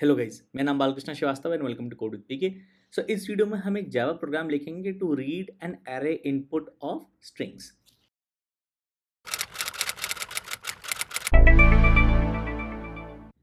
Hello guys, मेरा नाम Balkrishna Srivastava and welcome to code with PK. So इस वीडियो में हम एक जावा प्रोग्राम लिखेंगे to read an array input of strings.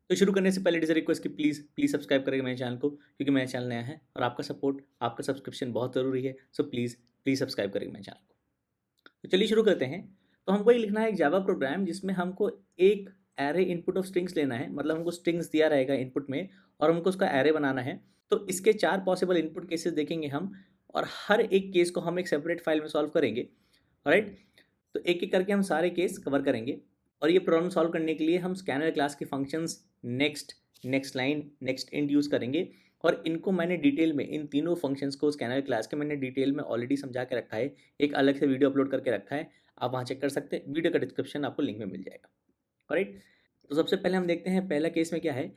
तो शुरू करने से पहले इट इज़ रिक्वेस्ट कि प्लीज़ प्लीज़ सब्सक्राइब करें मेरे चैनल को, क्योंकि मेरा चैनल नया है और आपका सपोर्ट, आपका सब्सक्रिप्शन बहुत ज़रूरी है। सो प्लीज़ प्लीज़ सब्सक्राइब करें मेरे चैनल को। तो चलिए शुरू करते हैं। तो हमको ये लिखना है एक जावा प्रोग्राम जिसमें हमको एक एरे इनपुट ऑफ स्ट्रिंग्स लेना है, मतलब हमको स्ट्रिंग्स दिया रहेगा इनपुट में और हमको उसका एरे बनाना है। तो इसके 4 पॉसिबल इनपुट केसेस देखेंगे हम, और हर एक केस को हम एक सेपरेट फाइल में सॉल्व करेंगे। राइट, तो एक एक करके हम सारे केस कवर करेंगे। और ये प्रॉब्लम सॉल्व करने के लिए हम स्कैनर क्लास के functions next, next line, next int use करेंगे। और इनको मैंने डिटेल में, इन तीनों फंक्शंस को स्कैनर क्लास के मैंने डिटेल में ऑलरेडी समझा के रखा है, एक अलग से वीडियो अपलोड करके रखा है, आप वहाँ चेक कर सकते हैं। वीडियो का डिस्क्रिप्शन आपको लिंक में मिल जाएगा। राइट, तो सबसे पहले हम देखते हैं पहला केस में क्या है।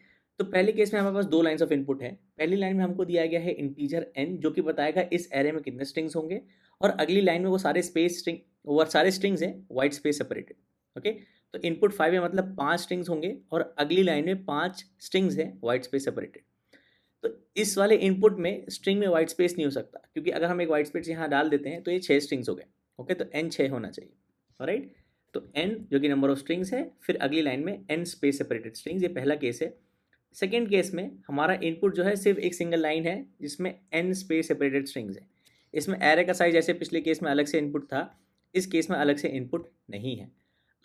तो पहले केस में हमारे पास 2 लाइन्स ऑफ इनपुट है। पहली लाइन में हमको दिया गया है इंटीजर n, जो कि बताएगा इस एरे में कितने स्ट्रिंग्स होंगे, और अगली लाइन में वो सारे स्ट्रिंग्स हैं वाइट स्पेस सेपरेटेड। ओके, तो इनपुट 5 है, मतलब 5 स्ट्रिंग्स होंगे, और अगली लाइन में 5 स्ट्रिंग्स हैं वाइट स्पेस सेपरेटेड। तो इस वाले इनपुट में स्ट्रिंग में वाइट स्पेस नहीं हो सकता, क्योंकि अगर हम एक वाइट स्पेस यहाँ डाल देते हैं तो ये 6 स्ट्रिंग्स हो गए। ओके, तो n 6 होना चाहिए। राइट, तो n जो कि नंबर ऑफ स्ट्रिंग्स है, फिर अगली लाइन में n स्पेस सेपरेटेड स्ट्रिंग्स, ये पहला केस है। सेकेंड केस में हमारा इनपुट जो है सिर्फ एक सिंगल लाइन है जिसमें n स्पेस सेपरेटेड स्ट्रिंग्स है। इसमें एरे का साइज जैसे पिछले केस में अलग से इनपुट था, इस केस में अलग से इनपुट नहीं है।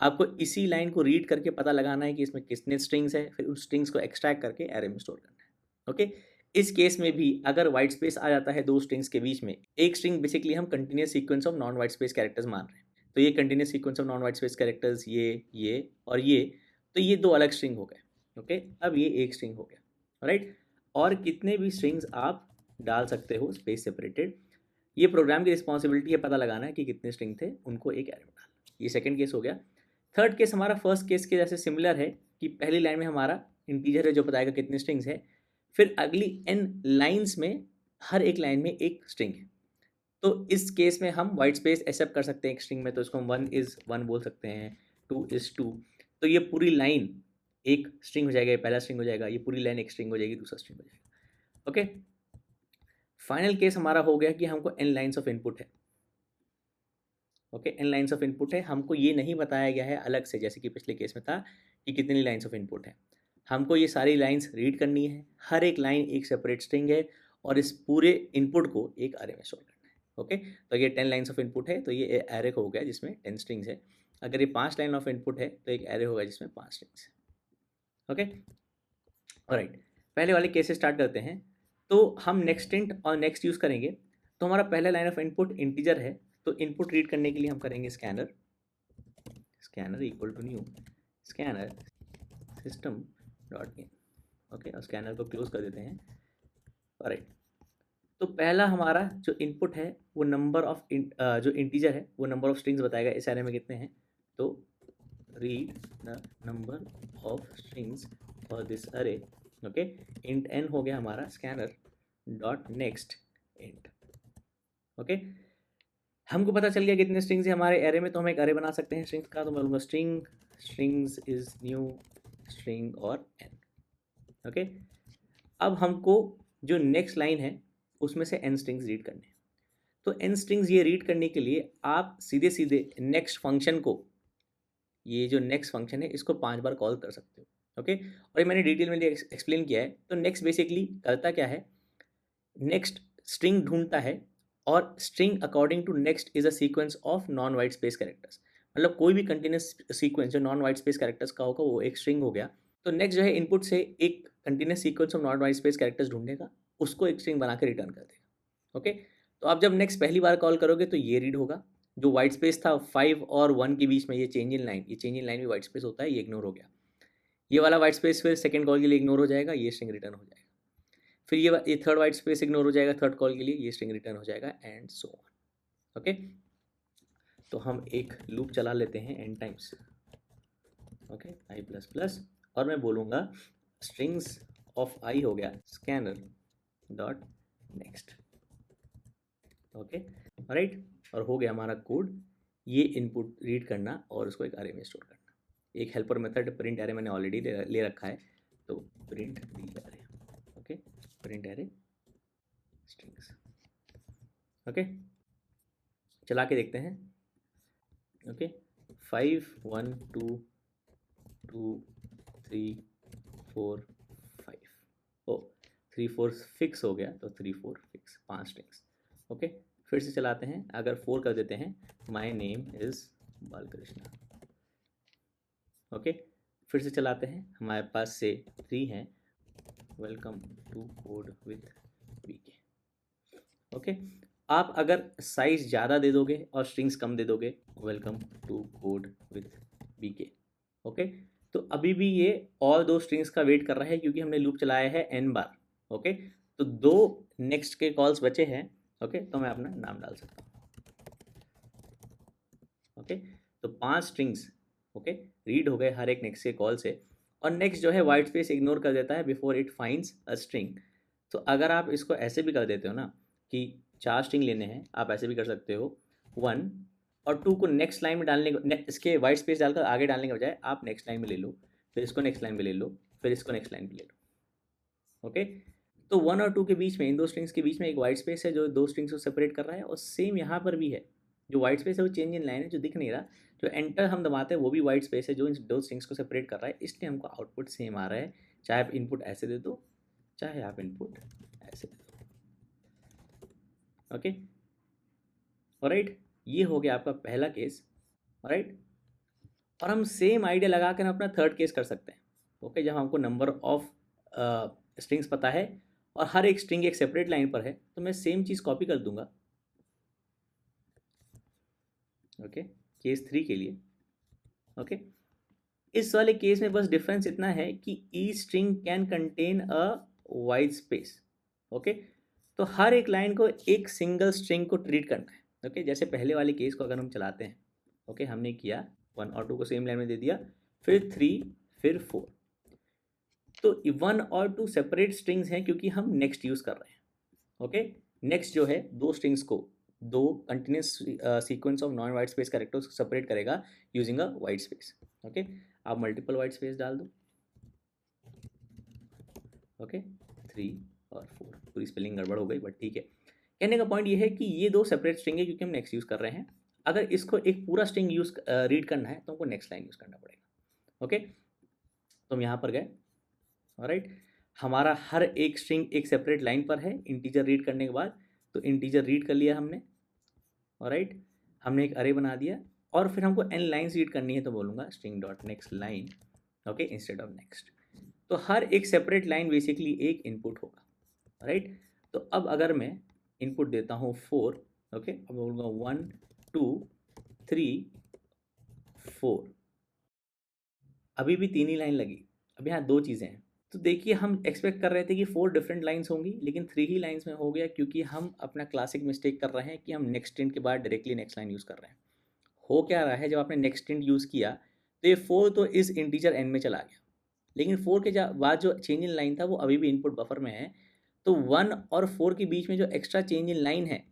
आपको इसी लाइन को रीड करके पता लगाना है कि इसमें कितने स्ट्रिंग्स है, फिर उन स्ट्रिंग्स को एक्सट्रैक्ट करके एरे में स्टोर करना है। ओके, इस केस में भी अगर वाइट स्पेस आ जाता है 2 स्ट्रिंग्स के बीच में, एक स्ट्रिंग बेसिकली हम continuous sequence of non white space characters मान रहे हैं। तो ये continuous sequence of non white space characters, ये और ये, तो ये 2 अलग स्ट्रिंग हो गए। ओके, अब ये एक स्ट्रिंग हो गया। राइट, और कितने भी स्ट्रिंग्स आप डाल सकते हो स्पेस सेपरेटेड। ये प्रोग्राम की रिस्पॉन्सिबिलिटी है पता लगाना है कि कितने स्ट्रिंग थे, उनको एक एरे में डालना। ये सेकंड केस हो गया। थर्ड केस हमारा फर्स्ट केस के जैसे सिमिलर है, कि पहली लाइन में हमारा इंटीजर है जो बताएगा कितने स्ट्रिंग्स है, फिर अगली n लाइन्स में हर एक लाइन में एक स्ट्रिंग है। तो इस केस में हम वाइट स्पेस एक्सेप्ट कर सकते हैं एक स्ट्रिंग में, तो इसको हम 1 इज़ 1 बोल सकते हैं, 2 इज़ 2। तो ये पूरी लाइन एक स्ट्रिंग हो जाएगा, ये पहला स्ट्रिंग हो जाएगा, ये पूरी लाइन एक स्ट्रिंग हो जाएगी, दूसरा स्ट्रिंग हो जाएगा। ओके, फाइनल केस हमारा हो गया कि हमको n लाइन्स ऑफ इनपुट है। Okay, n lines of input है, हमको ये नहीं बताया गया है अलग से, जैसे कि पिछले केस में था कि कितनी लाइन्स ऑफ इनपुट है। हमको ये सारी लाइन्स रीड करनी है, हर एक लाइन एक सेपरेट स्ट्रिंग है, और इस पूरे इनपुट को एक एरे में स्टोर करना है। ओके, तो ये 10 लाइन्स ऑफ इनपुट है, तो ये एरे हो गया जिसमें 10 स्ट्रिंग्स है। अगर ये 5 लाइन ऑफ इनपुट है तो एक एरे होगा जिसमें 5 स्ट्रिंग्स है। ओके, ऑलराइट, पहले वाले केस से स्टार्ट करते हैं। तो हम नेक्स्ट इंट और नेक्स्ट यूज़ करेंगे। तो हमारा पहला लाइन ऑफ इनपुट इंटीजर है, तो इनपुट रीड करने के लिए हम करेंगे scanner, scanner equal to new scanner system dot in. Okay, और स्कैनर को क्लोज कर देते हैं। ऑलराइट, तो पहला हमारा जो इनपुट है वो नंबर ऑफ जो इंटीजर है वो नंबर ऑफ स्ट्रिंग्स बताएगा इस एरे में कितने हैं। तो read the number of strings for this अरे। ओके, इंट n हो गया हमारा scanner dot next int. Okay, हमको पता चल गया कितने स्ट्रिंग्स है हमारे एरे में, तो हम एक एरे बना सकते हैं स्ट्रिंग्स का। तो मैं बोलूँगा string strings is new string और n। ओके, अब हमको जो नेक्स्ट लाइन है उसमें से n स्ट्रिंग्स रीड करने हैं। तो n स्ट्रिंग्स ये रीड करने के लिए आप सीधे सीधे नेक्स्ट फंक्शन को, ये जो नेक्स्ट फंक्शन है इसको 5 बार कॉल कर सकते हो। ओके, और ये मैंने डिटेल में एक्सप्लेन किया है। तो नेक्स्ट बेसिकली करता क्या है, नेक्स्ट स्ट्रिंग ढूंढता है, और string according to next is a sequence of non white space characters. मतलब कोई भी कंटिन्यूस सीक्वेंस जो नॉन वाइट स्पेस कैरेक्टर्स का होगा वो एक स्ट्रिंग हो गया। तो नेक्स्ट जो है इनपुट से एक continuous sequence of non white space characters ढूंढेगा, उसको एक स्ट्रिंग बना के रिटर्न कर देगा। ओके, तो आप जब नेक्स्ट पहली बार कॉल करोगे तो ये रीड होगा। जो वाइट स्पेस था 5 और 1 के बीच में, ये चेंज इन लाइन, ये चेंज इन लाइन भी वाइट स्पेस होता है, ये इग्नोर हो गया। ये वाला वाइट स्पेस फिर सेकंड कॉल के लिए इग्नोर हो जाएगा, ये स्ट्रिंग रिटर्न हो जाएगा। फिर ये थर्ड वाइट स्पेस इग्नोर हो जाएगा थर्ड कॉल के लिए, ये स्ट्रिंग रिटर्न हो जाएगा, एंड सो ऑन। ओके, तो हम एक लूप चला लेते हैं n times. Okay, i plus plus, और मैं बोलूँगा स्ट्रिंग्स ऑफ i हो गया scanner dot next. Okay, right, और हो गया हमारा कोड, ये इनपुट रीड करना और उसको एक एरे में स्टोर करना। एक हेल्पर मेथड प्रिंट एरे मैंने ऑलरेडी ले रखा है, तो प्रिंट दी array. Print array strings. Okay, चला के देखते हैं। ओके, 5 1 2 2 3 4 5, ओ 3 4 फिक्स हो गया, तो 3 4 फिक्स, 5 स्ट्रिंग्स। ओके, फिर से चलाते हैं। अगर 4 कर देते हैं, my name is Balakrishna. Okay, फिर से चलाते हैं। हमारे पास से 3 हैं, welcome to code with VK. Okay, आप अगर साइज ज़्यादा दे दोगे और स्ट्रिंग्स कम दे दोगे, welcome to code with VK. Okay, तो अभी भी ये और 2 स्ट्रिंग्स का वेट कर रहा है क्योंकि हमने लूप चलाया है n बार। ओके, तो 2 नेक्स्ट के कॉल्स बचे हैं। ओके, तो मैं अपना नाम डाल सकता हूँ। ओके, तो 5 स्ट्रिंग्स ओके रीड हो गए हर एक नेक्स्ट के कॉल से, और नेक्स्ट जो है वाइट स्पेस इग्नोर कर देता है before it finds a string. तो अगर आप इसको ऐसे भी कर देते हो ना कि 4 स्ट्रिंग लेने हैं, आप ऐसे भी कर सकते हो 1 और 2 को नेक्स्ट लाइन में डालने को, इसके वाइट स्पेस डालकर आगे डालने के बजाय आप नेक्स्ट लाइन में ले लो, फिर इसको नेक्स्ट लाइन में ले लो, फिर इसको नेक्स्ट लाइन में ले लो। ओके, तो 1 और 2 के बीच में, इन 2 स्ट्रिंग्स के बीच में एक वाइट स्पेस है जो 2 स्ट्रिंग्स को सेपरेट कर रहा है, और सेम यहाँ पर भी है। जो वाइट स्पेस है वो चेंज इन लाइन है जो दिख नहीं रहा, जो एंटर हम दबाते हैं वो भी वाइट स्पेस है जो इन 2 स्ट्रिंग्स को सेपरेट कर रहा है, इसलिए हमको आउटपुट सेम आ रहा है, चाहे आप इनपुट ऐसे दे दो, चाहे आप इनपुट ऐसे दे दो। ओके, ऑलराइट, ये हो गया आपका पहला केस। ऑलराइट, और हम सेम आइडिया लगा कर अपना थर्ड केस कर सकते हैं। ओके, जब हमको नंबर ऑफ स्ट्रिंग्स पता है और हर एक स्ट्रिंग एक सेपरेट लाइन पर है, तो मैं सेम चीज़ कॉपी कर दूंगा। ओके, केस 3 के लिए। ओके, इस वाले केस में बस डिफरेंस इतना है कि ई string can contain a wide space. Okay, तो हर एक लाइन को एक सिंगल स्ट्रिंग को ट्रीट करना है। ओके, जैसे पहले वाले केस को अगर हम चलाते हैं, ओके हमने किया 1 और 2 को सेम लाइन में दे दिया, फिर 3, फिर 4, तो 1 और 2 सेपरेट स्ट्रिंग्स हैं क्योंकि हम नेक्स्ट यूज़ कर रहे हैं। ओके, नेक्स्ट जो है 2 स्ट्रिंग्स को 2 continuous sequence of non white space characters को सेपरेट करेगा using a white space. Okay, आप मल्टीपल वाइट स्पेस डाल दो। ओके, 3 और 4, पूरी स्पेलिंग गड़बड़ हो गई बट ठीक है। कहने का पॉइंट ये है कि ये 2 सेपरेट स्ट्रिंग है क्योंकि हम नेक्स्ट यूज़ कर रहे हैं। अगर इसको एक पूरा स्ट्रिंग यूज़ रीड करना है तो हमको नेक्स्ट लाइन यूज़ करना पड़ेगा। ओके, तो हम यहाँ पर गए। ऑलराइट, हमारा हर एक स्ट्रिंग एक सेपरेट लाइन पर है इंटीजर रीड करने के बाद, तो इंटीजर रीड कर लिया हमने। ऑलराइट, हमने एक अरे बना दिया, और फिर हमको n लाइन्स रीड करनी है, तो बोलूँगा string dot next line, okay, instead of next. तो हर एक सेपरेट लाइन बेसिकली एक इनपुट होगा। राइट, तो अब अगर मैं इनपुट देता हूँ 4, ओके, अब बोलूँगा 1 2 3 4, अभी भी 3 ही लाइन लगी। अब यहाँ 2 चीज़ें हैं, तो देखिए हम एक्सपेक्ट कर रहे थे कि 4 डिफरेंट लाइंस होंगी, लेकिन 3 ही लाइंस में हो गया क्योंकि हम अपना क्लासिक मिस्टेक कर रहे हैं कि हम नेक्स्ट इंट के बाद डायरेक्टली नेक्स्ट लाइन यूज़ कर रहे हैं। हो क्या रहा है, जब आपने नेक्स्ट इंट यूज़ किया तो ये 4 तो इस इंटीजर n में चला गया, लेकिन 4 के बाद जो चेंज इन लाइन था वो अभी भी इनपुट बफर में है, तो 1 और 4 के बीच में जो एक्स्ट्रा चेंज इन लाइन है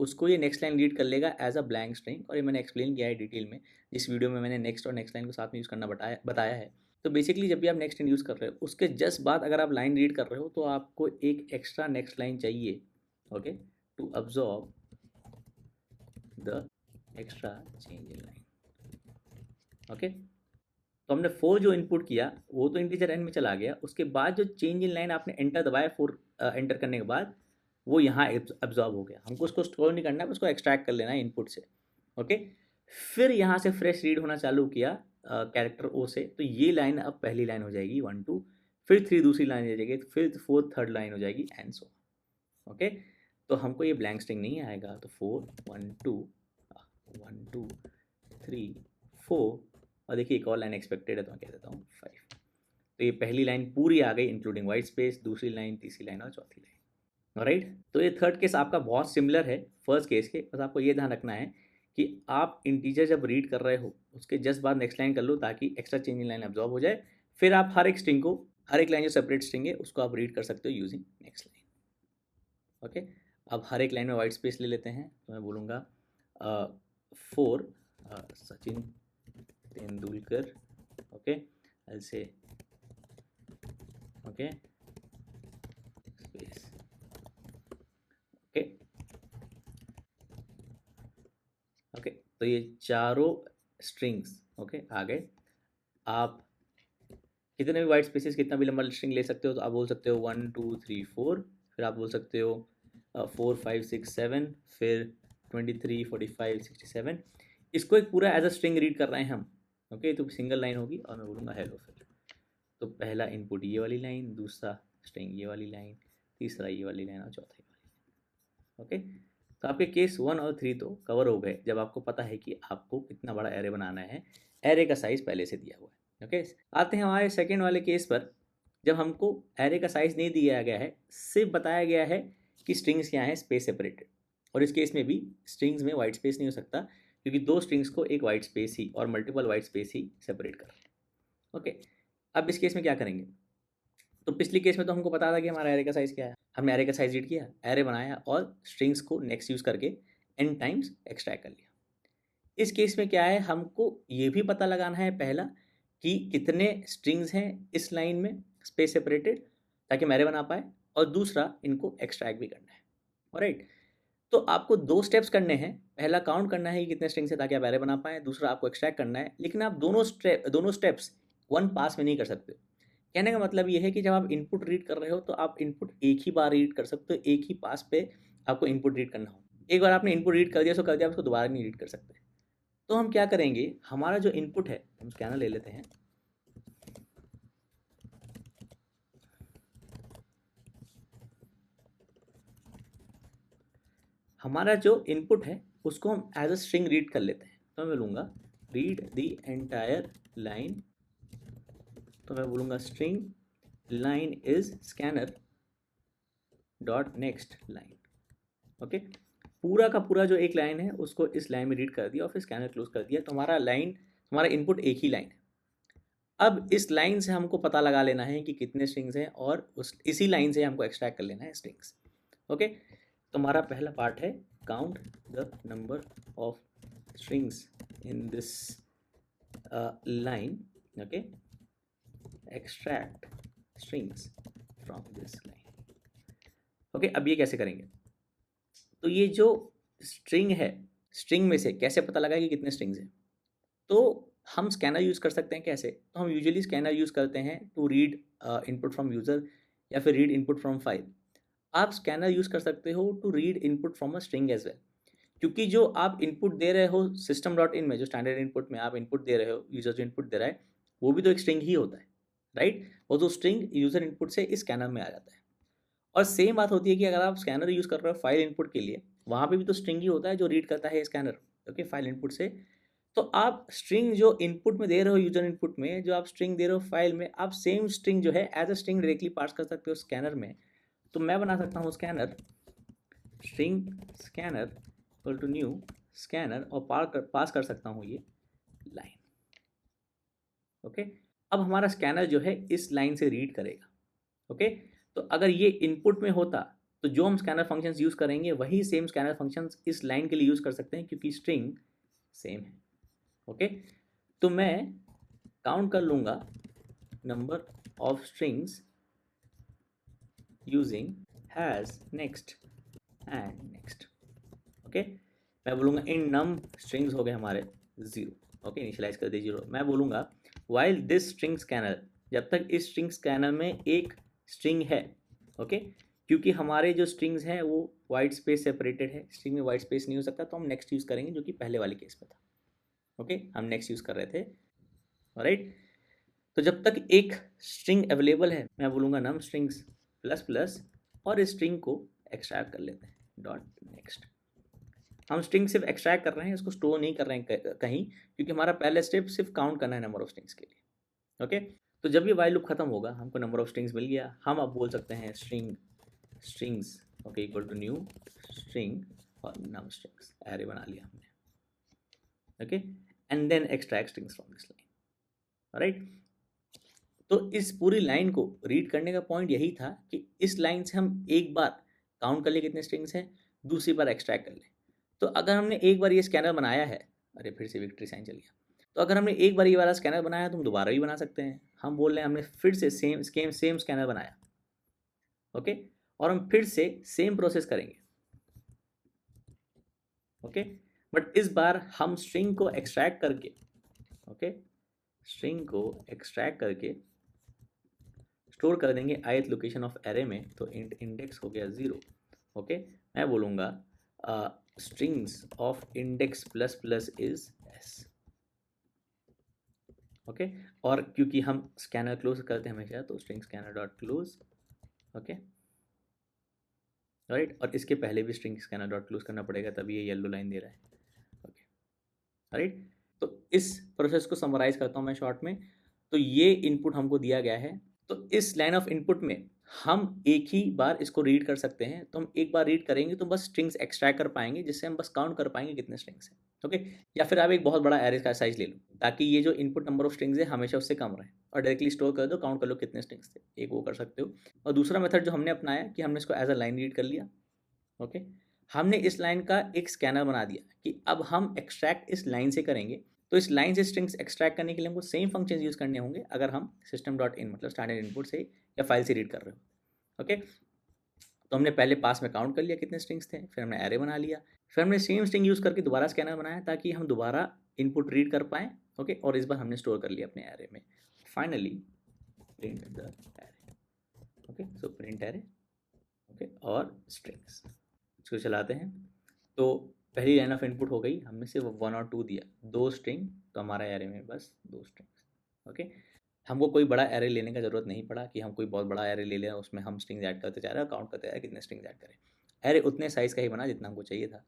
उसको ये नेक्स्ट लाइन रीड कर लेगा एज अ ब्लैंक स्ट्रिंग, और ये मैंने एक्सप्लेन किया है डिटेल में जिस वीडियो में मैंने नेक्स्ट और नेक्स्ट लाइन को साथ में यूज़ करना बताया है। तो बेसिकली जब भी आप नेक्स्ट लाइन यूज़ कर रहे हो उसके जस्ट बाद अगर आप लाइन रीड कर रहे हो तो आपको एक एक्स्ट्रा नेक्स्ट लाइन चाहिए, okay, to absorb the extra change in line. Okay, तो हमने 4 जो इनपुट किया वो तो इंटीजर n में चला गया, उसके बाद जो चेंज इन लाइन आपने एंटर दबाया 4 एंटर करने के बाद वो यहाँ एब्जॉर्ब हो गया। हमको उसको स्टोर नहीं करना है, उसको एक्सट्रैक्ट कर लेना है इनपुट से। ओके, फिर यहाँ से फ्रेश रीड होना चालू किया कैरेक्टर ओ से, तो ये लाइन अब पहली लाइन हो जाएगी 1 2, फिर 3 दूसरी लाइन हो जाएगी, फिर 4 थर्ड लाइन हो जाएगी एंड सो। ओके, तो हमको ये ब्लैंक स्ट्रिंग नहीं आएगा, तो 4 1 2 1 2 3 4, और देखिए एक और लाइन एक्सपेक्टेड है तो मैं कह देता हूँ 5। तो ये पहली लाइन पूरी आ गई इंक्लूडिंग वाइट स्पेस, दूसरी लाइन, तीसरी लाइन और चौथी लाइन। राइट, तो ये थर्ड केस आपका बहुत सिमिलर है फर्स्ट केस के, बस आपको ये ध्यान रखना है कि आप इंटीजर जब रीड कर रहे हो उसके जस्ट बाद नेक्स्ट लाइन कर लो ताकि extra change in line absorb हो जाए, फिर आप हर एक स्ट्रिंग को, हर एक लाइन जो सेपरेट स्ट्रिंग है उसको आप रीड कर सकते हो यूजिंग नेक्स्ट लाइन। ओके, अब हर एक लाइन में वाइट स्पेस ले लेते हैं, तो मैं बोलूँगा 4 Sachin Tendulkar, okay, I'll say okay space तो ये चारों स्ट्रिंग्स ओके आ गए। आप कितने भी वाइट स्पेसेस कितना भी लंबा स्ट्रिंग ले सकते हो, तो आप बोल सकते हो 1 2 3 4, फिर आप बोल सकते हो 4 5 6 7, फिर 23 45 67। इसको एक पूरा एज अ स्ट्रिंग रीड कर रहे हैं हम ओके। तो सिंगल लाइन होगी और मैं बोलूँगा हेलो। फिर तो पहला इनपुट ये वाली लाइन, दूसरा स्ट्रिंग ये वाली लाइन, तीसरा ये वाली लाइन और चौथा ये वाली ओके। तो आपके केस 1 और 3 तो कवर हो गए जब आपको पता है कि आपको कितना बड़ा एरे बनाना है, एरे का साइज़ पहले से दिया हुआ है ओके। आते हैं हमारे सेकेंड वाले केस पर, जब हमको एरे का साइज़ नहीं दिया गया है, सिर्फ बताया गया है कि स्ट्रिंग्स क्या हैं स्पेस सेपरेटेड। और इस केस में भी स्ट्रिंग्स में वाइट स्पेस नहीं हो सकता, क्योंकि दो स्ट्रिंग्स को एक वाइट स्पेस ही और मल्टीपल वाइट स्पेस ही सेपरेट कर रहे हैं ओके। अब इस केस में क्या करेंगे, तो पिछली केस में तो हमको पता था कि हमारा एरे का साइज़ क्या है, हमने एरे का साइज़ रीड किया, एरे बनाया और स्ट्रिंग्स को नेक्स्ट यूज़ करके n टाइम्स एक्सट्रैक्ट कर लिया। इस केस में क्या है, हमको ये भी पता लगाना है पहला कि कितने स्ट्रिंग्स हैं इस लाइन में स्पेस सेपरेटेड, ताकि हम एरे बना पाए, और दूसरा इनको एक्सट्रैक्ट भी करना है ऑलराइट। तो आपको दो स्टेप्स करने हैं, पहला काउंट करना है कि कितने स्ट्रिंग्स है ताकि आप एरे बना पाएँ, दूसरा आपको एक्सट्रैक्ट करना है। लेकिन आप दोनों स्टेप्स वन पास में नहीं कर सकते। कहने का मतलब ये है कि जब आप इनपुट रीड कर रहे हो तो आप इनपुट एक ही बार रीड कर सकते हो, एक ही पास पे आपको इनपुट रीड करना हो। एक बार आपने इनपुट रीड कर दिया सो कर दिया, आप उसको दोबारा नहीं रीड कर सकते। तो हम क्या करेंगे, हमारा जो इनपुट है, हम स्कैनर ले लेते हैं, हमारा जो इनपुट है उसको हम एज अ स्ट्रिंग रीड कर लेते हैं। तो मैं बोलूँगा रीड द एंटायर लाइन, तो मैं बोलूँगा string line is scanner dot next line okay. पूरा का पूरा जो एक लाइन है उसको इस लाइन में रीड कर दिया और फिर स्कैनर क्लोज कर दिया, तो हमारा इनपुट एक ही लाइन है। अब इस लाइन से हमको पता लगा लेना है कि कितने स्ट्रिंग्स हैं और इसी लाइन से हमको एक्सट्रैक्ट कर लेना है स्ट्रिंग्स ओके। तो हमारा पहला पार्ट है count the number of strings in this line okay, extract strings from this line okay. अब ये कैसे करेंगे, तो ये जो स्ट्रिंग है, स्ट्रिंग में से कैसे पता लगा कि कितने स्ट्रिंग्स हैं, तो हम स्कैनर यूज़ कर सकते हैं। कैसे, तो हम यूजुअली स्कैनर यूज़ करते हैं to read input from user या फिर रीड इनपुट फ्रॉम फाइल। आप स्कैनर यूज़ कर सकते हो to read input from a string as well, क्योंकि जो आप इनपुट दे रहे हो सिस्टम डॉट इन में, जो स्टैंडर्ड इनपुट में आप इनपुट दे रहे हो, यूज़र जो इनपुट दे रहा है वो भी तो एक स्ट्रिंग ही होता है राइट। वो तो स्ट्रिंग यूज़र इनपुट से इस स्कैनर में आ जाता है। और सेम बात होती है कि अगर आप स्कैनर यूज़ कर रहे हो फाइल इनपुट के लिए, वहाँ पे भी तो स्ट्रिंग ही होता है जो रीड करता है स्कैनर ओके फाइल इनपुट से। तो आप स्ट्रिंग जो इनपुट में दे रहे हो यूजर इनपुट में, जो आप स्ट्रिंग दे रहे हो फाइल में, आप सेम स्ट्रिंग जो है एज अ स्ट्रिंग डायरेक्टली पास कर सकते हो स्कैनर में। तो मैं बना सकता हूँ scanner string scanner equal to new scanner और पास कर सकता हूँ ये लाइन ओके। अब हमारा स्कैनर जो है इस लाइन से रीड करेगा ओके। तो अगर ये इनपुट में होता तो जो हम स्कैनर फंक्शंस यूज़ करेंगे वही सेम स्कैनर फंक्शंस इस लाइन के लिए यूज़ कर सकते हैं, क्योंकि स्ट्रिंग सेम है ओके। तो मैं काउंट कर लूँगा number of strings using has next and next okay. मैं बोलूँगा इन नम स्ट्रिंग्स हो गए हमारे 0 ओके, इनिशियलाइज कर दे 0। मैं बोलूँगा वाइल दिस स्ट्रिंग स्कैनर, जब तक इस स्ट्रिंग स्कैनर में एक स्ट्रिंग है ओके, क्योंकि हमारे जो स्ट्रिंग्स हैं वो वाइट स्पेस सेपरेटेड है, स्ट्रिंग में वाइट स्पेस नहीं हो सकता, तो हम नेक्स्ट यूज़ करेंगे जो कि पहले वाले केस में था ओके। हम नेक्स्ट यूज़ कर रहे थे राइट। तो जब तक एक स्ट्रिंग अवेलेबल है मैं बोलूँगा नम स्ट्रिंग्स प्लस प्लस और इस स्ट्रिंग को एक्सट्रैक्ट कर लेते हैं डॉट नेक्स्ट। हम स्ट्रिंग सिर्फ एक्सट्रैक्ट कर रहे हैं, इसको स्टोर नहीं कर रहे हैं कहीं, क्योंकि हमारा पहला स्टेप सिर्फ काउंट करना है नंबर ऑफ स्ट्रिंग्स के लिए ओके। तो जब ये वाइल लूप खत्म होगा, हमको नंबर ऑफ स्ट्रिंग्स मिल गया, हम अब बोल सकते हैं strings okay equal to new string और नम स्ट्रिंग्स, एरे बना लिया हमने okay. And then extract strings from this line right. तो इस पूरी लाइन को रीड करने का पॉइंट यही था कि इस लाइन से हम एक बार काउंट कर ले कितने स्ट्रिंग्स हैं, दूसरी बार एक्सट्रैक्ट कर ले। तो अगर हमने एक बार ये स्कैनर बनाया है, अरे फिर से विक्ट्री साइन चल गया, तो अगर हमने एक बार ये वाला स्कैनर बनाया तो हम दोबारा भी बना सकते हैं। हम बोल रहे हैं हमने फिर से सेम स्कैनर बनाया ओके, और हम फिर से सेम प्रोसेस करेंगे ओके। बट इस बार हम स्ट्रिंग को एक्सट्रैक्ट करके, ओके, स्ट्रिंग को एक्सट्रैक्ट करके स्टोर कर देंगे ith लोकेशन ऑफ एरे में। तो इंडेक्स हो गया 0। ओके, मैं बोलूँगा strings of index plus plus is s। Okay, और क्योंकि हम स्कैनर क्लोज करते हैं हमेशा, तो string scanner dot close. Okay, right, और इसके पहले भी स्ट्रिंग स्कैनर डॉट क्लोज करना पड़ेगा, तभी ये येलो लाइन दे रहा है। ओके, राइट, तो इस प्रोसेस को समराइज करता हूँ मैं शॉर्ट में। तो ये इनपुट हमको दिया गया है, तो इस लाइन ऑफ इनपुट में हम एक ही बार इसको रीड कर सकते हैं। तो हम एक बार रीड करेंगे तो बस स्ट्रिंग्स एक्सट्रैक्ट कर पाएंगे, जिससे हम बस काउंट कर पाएंगे कितने स्ट्रिंग्स हैं। ओके, या फिर आप एक बहुत बड़ा एरे का साइज ले लो, ताकि ये जो इनपुट नंबर ऑफ स्ट्रिंग्स है हमेशा उससे कम रहे, और डायरेक्टली स्टोर कर दो, काउंट कर लो कितने स्ट्रिंग्स थे। एक वो कर सकते हो। और दूसरा मेथड जो हमने अपनाया कि हमने इसको एज अ लाइन रीड कर लिया। ओके, हमने इस लाइन का एक स्कैनर बना दिया कि अब हम एक्सट्रैक्ट इस लाइन से करेंगे। तो इस लाइन से स्ट्रिंग्स एक्सट्रैक्ट करने के लिए हमको सेम फंक्शंस यूज़ करने होंगे, अगर हम सिस्टम डॉट इन मतलब स्टैंडर्ड इनपुट से या फाइल से रीड कर रहे हो। ओके, तो हमने पहले पास में काउंट कर लिया कितने स्ट्रिंग्स थे, फिर हमने एरे बना लिया, फिर हमने सेम स्ट्रिंग यूज़ करके दोबारा स्कैनर बनाया ताकि हम दोबारा इनपुट रीड कर पाएँ। ओके, और इस बार हमने स्टोर कर लिया अपने एरे में। Finally print the array. Okay, so print array. Okay, और स्ट्रिंग्स इसको चलाते हैं। तो पहली लाइन ऑफ इनपुट हो गई, हमने सिर्फ 1 और 2 दिया, 2 स्ट्रिंग, तो हमारा एरे में बस 2 स्ट्रिंग्स। ओके, हमको कोई बड़ा एरे लेने का ज़रूरत नहीं पड़ा कि हम कोई बहुत बड़ा एरे ले लें, उसमें हम स्ट्रिंग्स ऐड करते जा रहे हैं, काउंट करते जा रहे हैं कितने स्ट्रिंग्स ऐड करें। एरे उतने साइज़ का ही बना जितना हमको चाहिए था।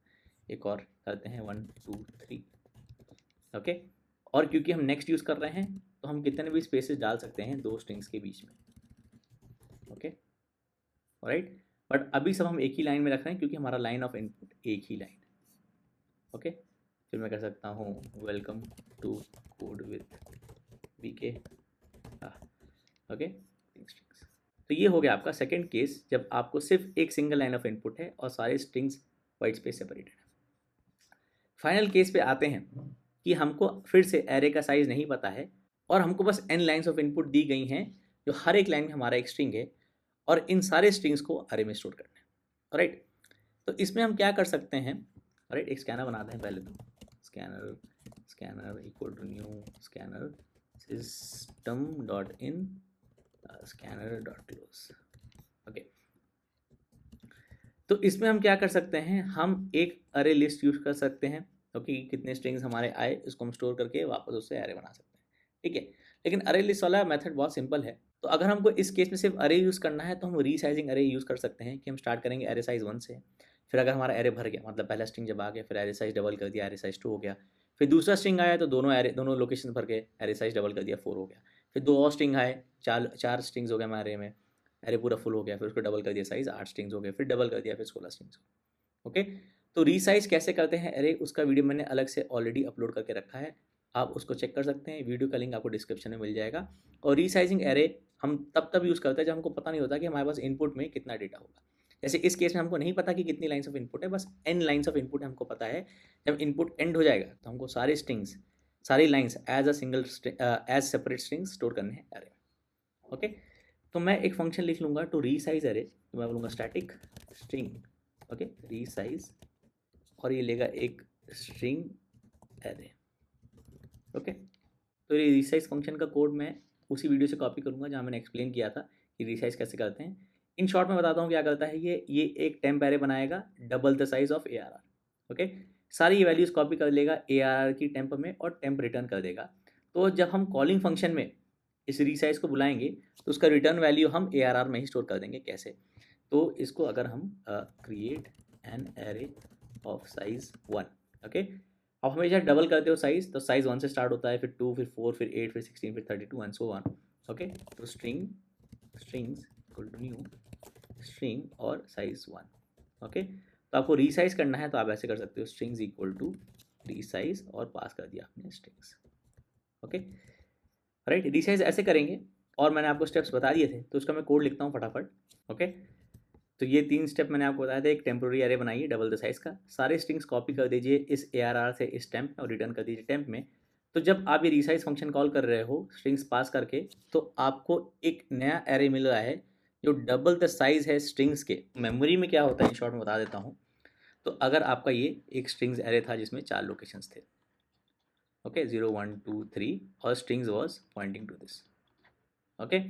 एक और करते हैं 1 2 3। ओके, और क्योंकि हम नेक्स्ट यूज़ कर रहे हैं, तो हम कितने भी स्पेसेस डाल सकते हैं 2 स्ट्रिंग्स के बीच में। ओके, राइट, बट अभी सब हम एक ही लाइन में रख रहे हैं क्योंकि हमारा लाइन ऑफ इनपुट एक ही लाइन है। ओके, फिर मैं कर सकता हूँ welcome to code with VK. Okay, तो ये हो गया आपका सेकंड केस, जब आपको सिर्फ एक सिंगल लाइन ऑफ इनपुट है और सारे स्ट्रिंग्स वाइट स्पेस सेपरेटेड है। फाइनल केस पे आते हैं कि हमको फिर से एरे का साइज नहीं पता है और हमको बस n लाइन्स ऑफ इनपुट दी गई हैं, जो हर एक लाइन में हमारा एक स्ट्रिंग है, और इन सारे स्ट्रिंग्स को अरे में स्टोर करना है। राइट, तो इसमें हम क्या कर सकते हैं। राइट, एक स्कैनर बनाते हैं पहले। तो scanner equal to new scanner system dot in scanner dot close. Okay, तो इसमें हम क्या कर सकते हैं, हम एक अरे लिस्ट यूज कर सकते हैं। ओके, कितने स्ट्रिंग्स हमारे आए इसको हम स्टोर करके वापस उससे अरे बना सकते हैं। ठीक है, लेकिन अरे लिस्ट वाला मेथड बहुत सिंपल है। तो अगर हमको इस केस में सिर्फ अरे यूज़ करना है, तो हम रीसाइजिंग अरे यूज़ कर सकते हैं कि हम स्टार्ट करेंगे अरे साइज 1 से। फिर अगर हमारा अरे भर गया, मतलब पहला स्ट्रिंग जब आ गया, फिर अरे साइज डबल कर दिया, अरे साइज 2 हो गया। फिर दूसरा स्ट्रिंग आया तो दोनों लोकेशन भर गए, अरे साइज डबल कर दिया, 4 हो गया। फिर 2 और स्ट्रिंग आए, चार स्ट्रिंग्स हो गए हमारे में, अरे पूरा फुल हो गया, फिर उसको डबल कर दिया, साइज 8 स्ट्रिंग्स हो गए, फिर डबल कर दिया, फिर 16 स्ट्रिंग्स। ओके, तो रीसाइज कैसे करते हैं अरे, उसका वीडियो मैंने अलग से ऑलरेडी अपलोड करके रखा है, आप उसको चेक कर सकते हैं। वीडियो का लिंक आपको डिस्क्रिप्शन में मिल जाएगा। और रीसाइजिंग एरे हम तब यूज़ करते हैं जब हमको पता नहीं होता कि हमारे पास इनपुट में कितना डेटा होगा। जैसे इस केस में हमको नहीं पता कि कितनी लाइन्स ऑफ इनपुट है, बस n लाइन्स ऑफ इनपुट हमको पता है। जब इनपुट एंड हो जाएगा तो हमको सारे स्ट्रिंग्स, सारी lines as a single as separate strings store करने हैं एरे। ओके, तो मैं एक फंक्शन लिख लूँगा टू रीसाइज एरे, तो मैं बोलूँगा स्टैटिक स्ट्रिंग, ओके, रीसाइज, और ये लेगा एक स्ट्रिंग एरे। ओके, तो ये रीसाइज फंक्शन का कोड मैं उसी वीडियो से कॉपी करूँगा जहाँ मैंने एक्सप्लेन किया था कि रीसाइज कैसे करते हैं। इन शॉर्ट में बताता हूँ क्या करता है ये एक टेम्प एरे बनाएगा double the size of ARR। Okay, सारी ये वैल्यूज़ कॉपी कर लेगा ARR की टेम्प में और टेम्प रिटर्न कर देगा। तो जब हम कॉलिंग फंक्शन में इस रीसाइज को बुलाएंगे तो उसका रिटर्न वैल्यू हम ARR में ही स्टोर कर देंगे। कैसे, तो इसको अगर हम create an array of size 1। Okay, अब हमेशा डबल करते हो साइज, तो साइज 1 से स्टार्ट होता है, फिर 2, फिर 4, फिर 8, फिर 16, फिर 32 एंड सो ऑन। ओके, तो strings equal to new string और साइज 1। ओके, तो आपको रीसाइज करना है तो आप ऐसे कर सकते हो, स्ट्रिंग्स इक्वल टू रीसाइज और पास कर दिया आपने स्ट्रिंग्स। ओके, राइट, रीसाइज ऐसे करेंगे और मैंने आपको स्टेप्स बता दिए थे, तो उसका मैं कोड लिखता हूँ फटाफट। ओके, तो ये 3 स्टेप मैंने आपको बताया था। एक टेम्पोररी एरे बनाइए डबल द साइज़ का, सारे स्ट्रिंग्स कॉपी कर दीजिए इस ARR से इस टेम्प में और रिटर्न कर दीजिए टेम्प में। तो जब आप ये रीसाइज फंक्शन कॉल कर रहे हो स्ट्रिंग्स पास करके, तो आपको एक नया एरे मिल रहा है जो डबल द साइज़ है स्ट्रिंग्स के। मेमोरी में क्या होता है इन शॉर्ट में बता देता हूँ। तो अगर आपका ये एक स्ट्रिंग्स एरे था जिसमें 4 लोकेशंस थे, ओके 0 1 2 3 और strings was pointing to this, okay.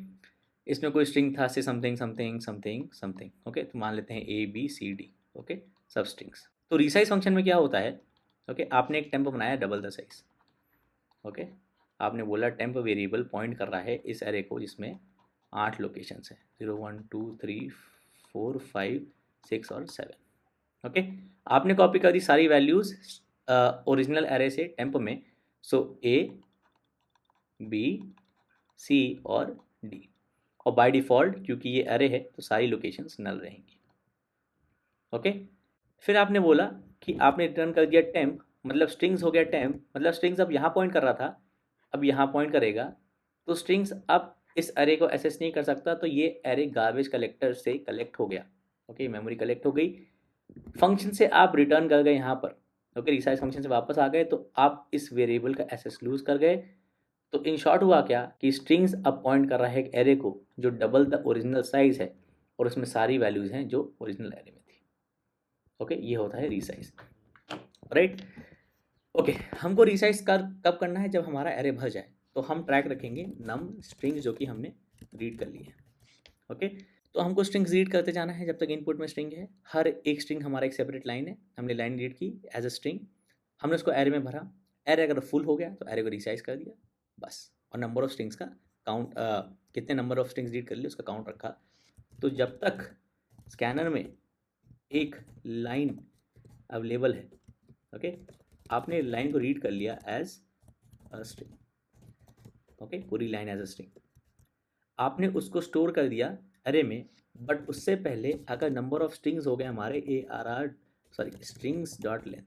इसमें कोई स्ट्रिंग था से something something something something, okay, तो मान लेते हैं A B C D, okay, सब स्ट्रिंग्स। तो रिसाइज फंक्शन में क्या होता है, ओके, आपने एक टेम्प बनाया डबल द साइज, ओके, आपने बोला टेम्प वेरिएबल पॉइंट कर रहा है इस एरे को जिसमें 8 लोकेशंस हैं, 0 1 2 3 4 5 6 और 7, ओके। आपने कॉपी कर दी सारी वैल्यूज़ ओरिजिनल एरे से टेम्प में, सो ए बी सी और डी, और बाय डिफ़ॉल्ट क्योंकि ये एरे है तो सारी लोकेशंस नल रहेंगी, ओके। फिर आपने बोला कि आपने रिटर्न कर दिया टेम्प, मतलब स्ट्रिंग्स हो गया टेम्प, मतलब स्ट्रिंग्स अब यहाँ पॉइंट कर रहा था, अब यहाँ पॉइंट करेगा, तो स्ट्रिंग्स अब इस एरे को एक्सेस नहीं कर सकता, तो ये एरे गार्बेज कलेक्टर से कलेक्ट हो गया, ओके, मेमोरी कलेक्ट हो गई, फंक्शन से आप रिटर्न कर गए यहाँ पर, ओके, रिसाइज फंक्शन से वापस आ गए, तो आप इस वेरिएबल का एक्सेस लूज कर गए। तो इन शॉर्ट हुआ क्या कि स्ट्रिंग्स अब पॉइंट कर रहा है एक एरे को जो डबल द ओरिजिनल साइज है और उसमें सारी वैल्यूज़ हैं जो ओरिजिनल एरे में थी, ओके, ये होता है रिसाइज, राइट। ओके, हमको रिसाइज कब करना है, जब हमारा एरे भर जाए, तो हम ट्रैक रखेंगे नम स्ट्रिंग्स जो कि हमने रीड कर ली है, ओके। तो हमको स्ट्रिंग्स रीड करते जाना है जब तक इनपुट में स्ट्रिंग है, हर एक स्ट्रिंग हमारा एक सेपरेट लाइन है, हमने लाइन रीड की एज अ स्ट्रिंग, हमने उसको एरे में भरा, एरे अगर फुल हो गया तो एरे को रिसाइज कर दिया बस, और नंबर ऑफ स्ट्रिंग्स का काउंट, कितने नंबर ऑफ स्ट्रिंग्स रीड कर लिए उसका काउंट रखा। तो जब तक स्कैनर में एक लाइन अवेलेबल है, ओके, आपने लाइन को रीड कर लिया एज अ स्ट्रिंग, ओके, पूरी लाइन एज अ स्ट्रिंग, आपने उसको स्टोर कर दिया एरे में, बट उससे पहले अगर नंबर ऑफ स्ट्रिंग्स हो गए हमारे स्ट्रिंग्स डॉट लेंथ,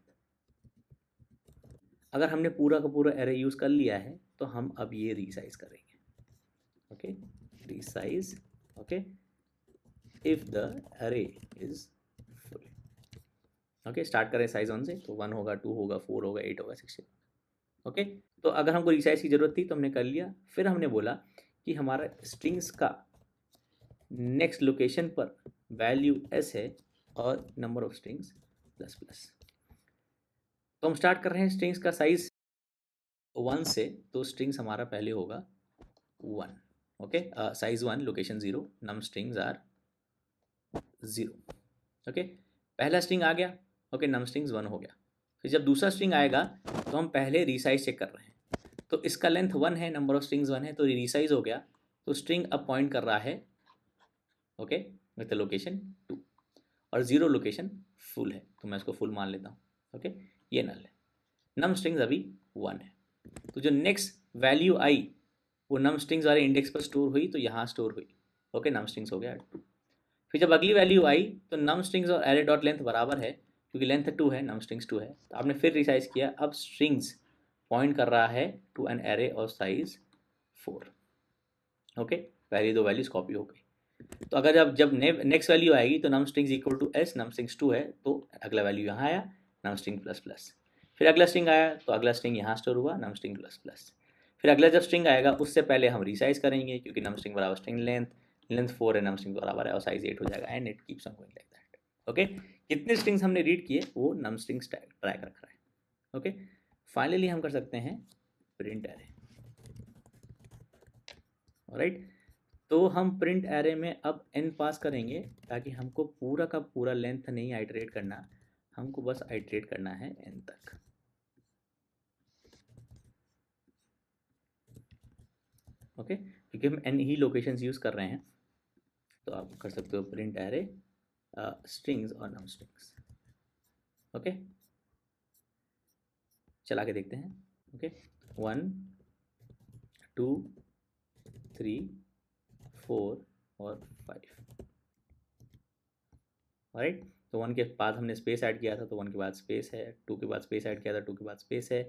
अगर हमने पूरा का पूरा एरे यूज़ कर लिया है तो हम अब ये रिसाइज करेंगे, okay, resize, okay, if the array is full, okay, start करें साइज 1 से, तो 1 होगा, 2 होगा, 4 होगा, 8 होगा, 16, ओके। तो अगर हमको रिसाइज की ज़रूरत थी तो हमने कर लिया, फिर हमने बोला कि हमारा स्ट्रिंग्स का नेक्स्ट लोकेशन पर वैल्यू एस है और number of strings plus plus. तो हम स्टार्ट कर रहे हैं स्ट्रिंग्स का साइज 1 से, तो स्ट्रिंग्स हमारा पहले होगा 1, okay, size 1 location 0 num strings are 0, okay, पहला स्ट्रिंग आ गया, ओके, नम स्ट्रिंग्स 1 हो गया। फिर जब दूसरा स्ट्रिंग आएगा तो हम पहले रिसाइज चेक कर रहे हैं, तो इसका लेंथ 1 है, नंबर ऑफ स्ट्रिंग्स 1 है, तो रिसाइज हो गया, तो स्ट्रिंग अब पॉइंट कर रहा है, ओके, विथ लोकेशन 2, और 0 लोकेशन फुल है, तो मैं इसको फुल मान लेता हूँ, ओके, ये नल है, नम स्ट्रिंग्स अभी 1 है, तो जो नेक्स्ट वैल्यू आई वो नम स्ट्रिंग्स वाले इंडेक्स पर स्टोर हुई, तो यहाँ स्टोर हुई, ओके, नम स्ट्रिंग्स हो गया 2। फिर जब अगली वैल्यू आई तो नम स्ट्रिंग्स और एरे डॉट लेंथ बराबर है, क्योंकि लेंथ 2 है, नम स्ट्रिंग्स 2 है, तो आपने फिर रिसाइज किया, अब स्ट्रिंग्स पॉइंट कर रहा है to an array of size 4, okay, पहली दो वैल्यूज कॉपी हो गई। तो अगर जब नेक्स्ट वैल्यू आएगी तो num strings equal to S, num strings 2 है, तो अगला वैल्यू यहाँ आया, नम स्ट्रिंग प्लस प्लस, फिर अगला स्ट्रिंग आया तो अगला स्ट्रिंग यहाँ स्टोर हुआ, नम स्ट्रिंग प्लस प्लस, फिर अगला जब स्ट्रिंग आएगा उससे पहले हम रिसाइज करेंगे, क्योंकि नम स्ट्रिंग बराबर स्ट्रिंग लेंथ 4 है, नम स्ट्रिंग बराबर है और साइज 8 हो जाएगा, and it keeps on going like that, okay. कितने स्ट्रिंग्स हमने रीड किए वो नम स्ट्रिंग्स ट्रैक रख रहा है, ओके। फाइनली हम कर सकते हैं प्रिंट एरे, राइट। तो हम प्रिंट एरे में अब n पास करेंगे, ताकि हमको पूरा का पूरा लेंथ नहीं आइटरेट करना, हमको बस आइटरेट करना है n तक, ओके, क्योंकि हम n ही लोकेशंस यूज़ कर रहे हैं। तो आप कर सकते हो प्रिंट एरे स्ट्रिंग्स और नम स्ट्रिंग्स, ओके, चला के देखते हैं, ओके, 1 2 3 4 और 5, राइट। तो 1 के बाद हमने स्पेस ऐड किया था, तो 1 के बाद स्पेस है, 2 के बाद स्पेस ऐड किया था, 2 के बाद स्पेस है,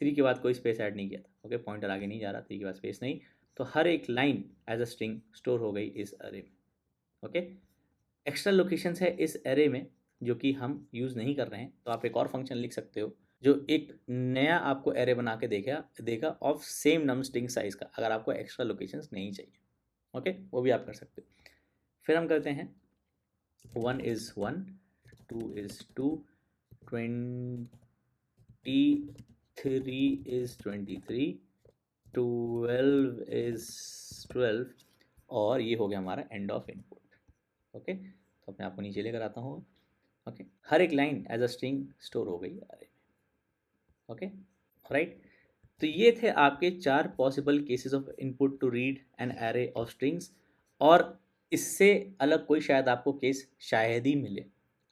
3 के बाद कोई स्पेस ऐड नहीं किया था, ओके, पॉइंटर आगे नहीं जा रहा, 3 के बाद स्पेस नहीं, तो हर एक line as a string store हो गई इस एरे में, ओके। एक्स्ट्रा लोकेशंस है इस एरे में जो कि हम यूज़ नहीं कर रहे हैं, तो आप एक और फंक्शन लिख सकते हो जो एक नया आपको एरे बना के देगा of same num string size का, अगर आपको एक्स्ट्रा लोकेशंस नहीं चाहिए, ओके, वो भी आप कर सकते हो। फिर हम करते हैं 1 is 1, 2 is 2, 23 is 23, 12 is 12 और ये हो गया हमारा एंड ऑफ इनपुट। ओके, तो अपने आप को नीचे लेकर आता हूँ। ओके, हर एक line as a string store हो गई अरे। Okay, right. तो ये थे आपके 4 possible cases of input to read an array of strings, और इससे अलग कोई शायद आपको केस शायद ही मिले।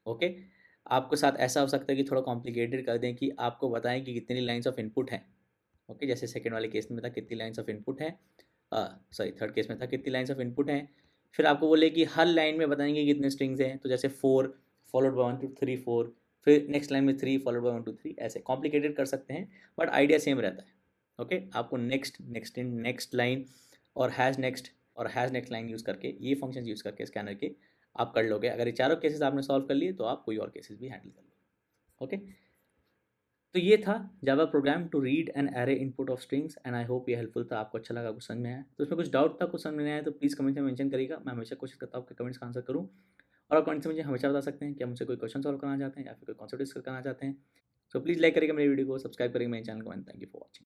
ओके, आपके साथ ऐसा हो सकता है कि थोड़ा कॉम्प्लिकेटेड कर दें कि आपको बताएं कि कितनी लाइंस ऑफ इनपुट हैं। ओके, जैसे सेकेंड वाले केस में था कितनी लाइंस ऑफ इनपुट है, सॉरी थर्ड केस में था कितनी लाइंस ऑफ इनपुट हैं। फिर आपको बोले कि हर लाइन में बताएंगे कितने स्ट्रिंग्स हैं, तो जैसे 4 फॉलोड बाय 1 2 3 4, फिर नेक्स्ट लाइन में 3 फॉलोड बाय 1 2 3, ऐसे कॉम्प्लिकेटेड कर सकते हैं, बट आइडिया सेम रहता है। ओके, आपको next, next in, next line और हैज़ नेक्स्ट लाइन यूज़ करके, ये फंक्शंस यूज़ करके स्कैनर के आप कर लोगे। अगर ये चारों केसेस आपने सॉल्व कर लिए तो आप कोई और केसेस भी हैंडल कर लोगे। ओके, तो ये था Java program to read an array input of strings, and I hope ये हेल्पफुल था, आपको अच्छा लगा, कुछ समझ में आया। तो उसमें कुछ डाउट था, कुछ समझ में नहीं आया तो प्लीज़ कमेंट में मेंशन करिएगा। मैं हमेशा कोशिश करता हूँ आपके कमेंट्स का आंसर करूँ, और आप कमेंट से मुझे हमेशा बता सकते हैं कि आप मुझसे कोई क्वेश्चन सॉल्व करना चाहते हैं या फिर कोई कॉन्सेप्ट डिस्कस करना चाहते हैं। सो प्लीज़ लाइक करिएगा मेरी वीडियो को, सब्सक्राइब करिएगा मेरे चैनल को, and thank you for watching.